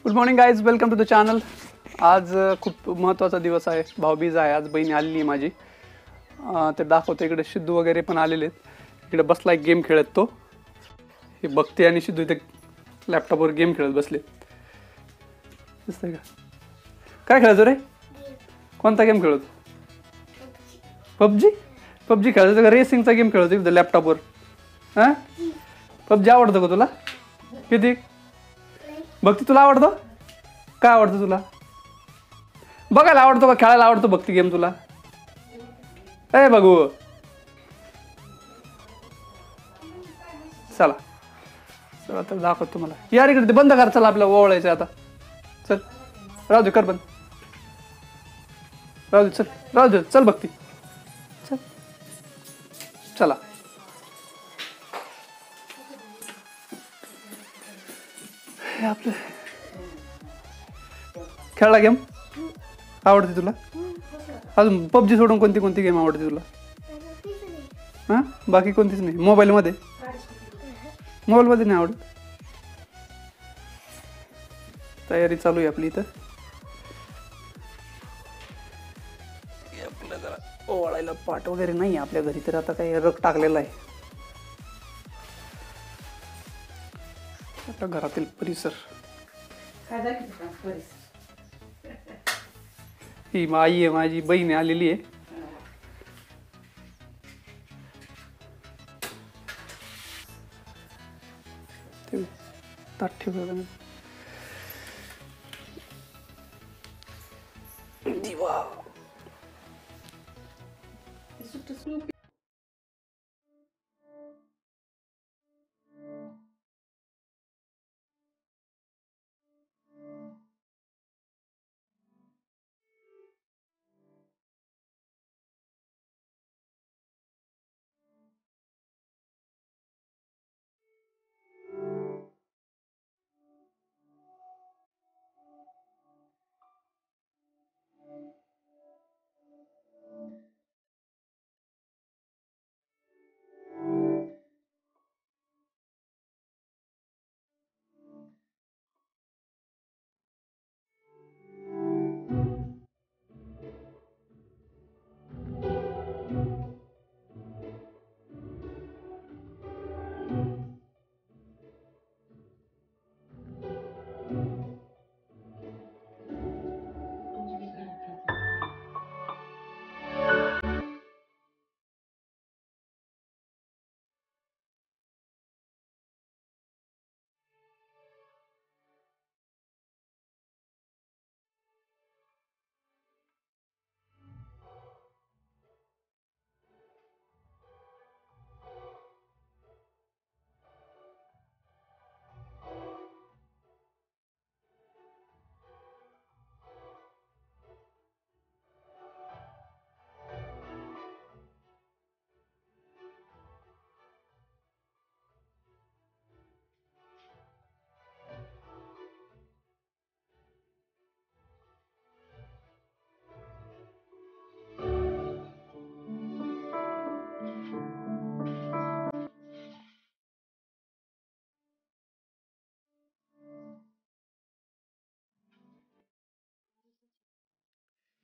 Good morning guys, welcome to the channel. आज खूप महत्त्वाचा दिवस आहे, भाऊबीज आहे. आज बहिणी आलेली आहे माझी. ते दाखवतो. इकडे सिद्धू वगैरे पण आलेले आहेत. इकडे बसला एक गेम खेळत तो. हे बघते आणि सिद्धू इथे लॅपटॉपवर गेम खेळत बसले. दिसतंय का? काय खेळतो रे? कोणता गेम खेळतो? पबजी. पबजी खेळतो का? रेसिंगचा गेम खेळतो इथं लॅपटॉपवर. हां, पबजी आवडतो का तुला? किती? भक्ती तुला आवडतो? काय आवडतं तुला? बघायला आवडतो का खेळायला आवडतो भक्ती गेम तुला? ए बघू, चला चला तर दाखवतो तुम्हाला. यार इकडे ते बंद कर. चला आपल्याला ओवळायचं आता. चल राहू दे, कर बंद. राहू दे, चल राहू दे, चल भक्ती चल. चला हे आपलं खेळला गेम आवडते तुला? अजून पबजी सोडून कोणती कोणती गेम आवडते तुला? हां, बाकी कोणतीच नाही? मोबाईलमध्ये नाही आवडत? तयारी चालू आहे आपली इथं. आपल्या जरा ओवाळायला पाट वगैरे नाही आपल्या घरी, तर आता काही रग टाकलेला आहे. आपल्या घरातील परिसर. ही आई आहे, माझी बहीण आलेली आहे. ताट ठेवलं दिवा.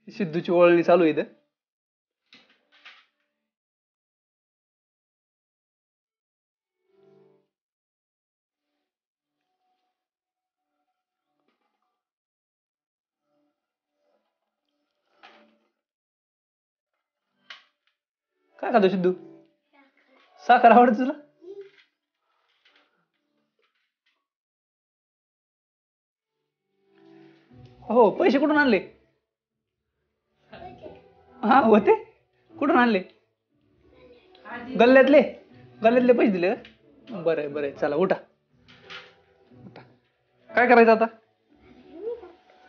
सिद्धूची ओळणी चालू आहे इथं. काय खातो सिद्धू? साखर आवडते तुला? हो, पैसे कुठून आणले? हा होते. कुठून आणले? गल्ल्यातले. गल्ल्यातले पैसे दिले का? बरं आहे, बरं आहे. चला उठा उठा. काय करायचं आता?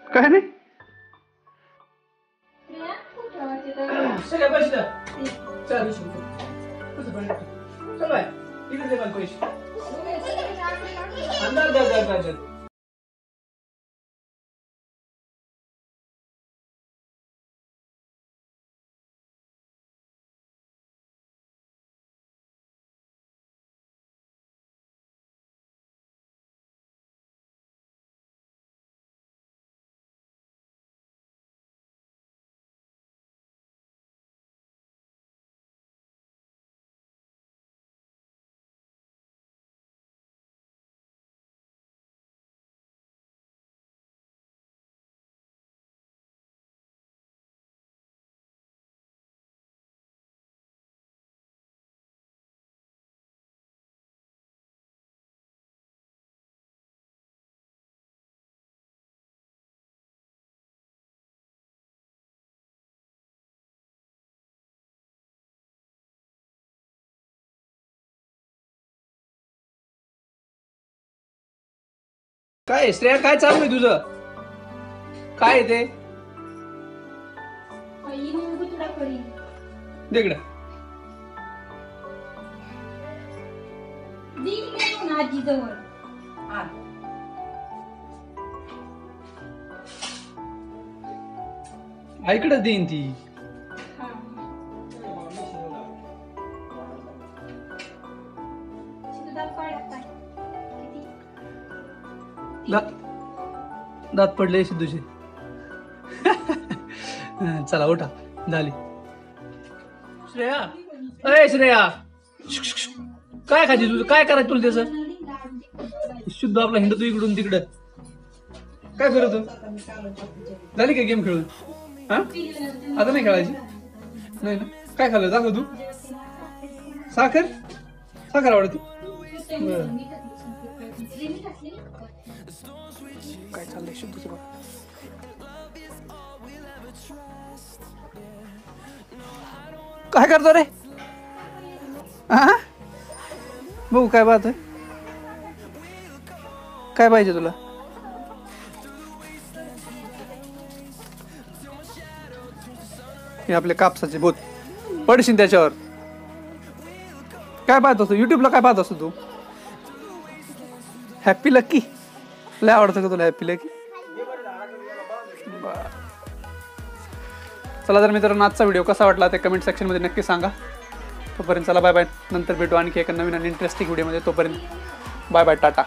काय नाही. पैसे काय श्रेया काय चालू आहे तुझं? काय आहे ते तिकडं? आईकडे देईन ती. दात पडले सिद्धूचे. चला उठा झाली. श्रेया अरे श्रेया काय खायची तुझं? काय करायचं तुला त्याचं? शुद्ध आपला हिंडतो इकडून तिकडं. काय करतो? झाली का गेम खेळून? हा आता नाही खेळायची? नाही ना. काय खाल्लं दाखव तू. साखर साखर आवडते. काय चाललंय शुद्धच बघ. काय करतो रे? हा बघू काय बात आहे. काय पाहिजे तुला? हे आपले कापसाचे बोत पडशील त्याच्यावर. काय पाहत असतो युट्यूबला? काय पाहत असतो तू? हॅपी लकी लय आवडतं का तुला? Happy lucky. चला तर मित्रांनो आजचा व्हिडिओ कसा वाटला ते कमेंट सेक्शन मध्ये नक्की सांगा. तोपर्यंत चला बाय बाय. नंतर भेटू आणखी एका नवीन आणि इंटरेस्टिंग व्हिडिओमध्ये. तोपर्यंत बाय बाय टाटा.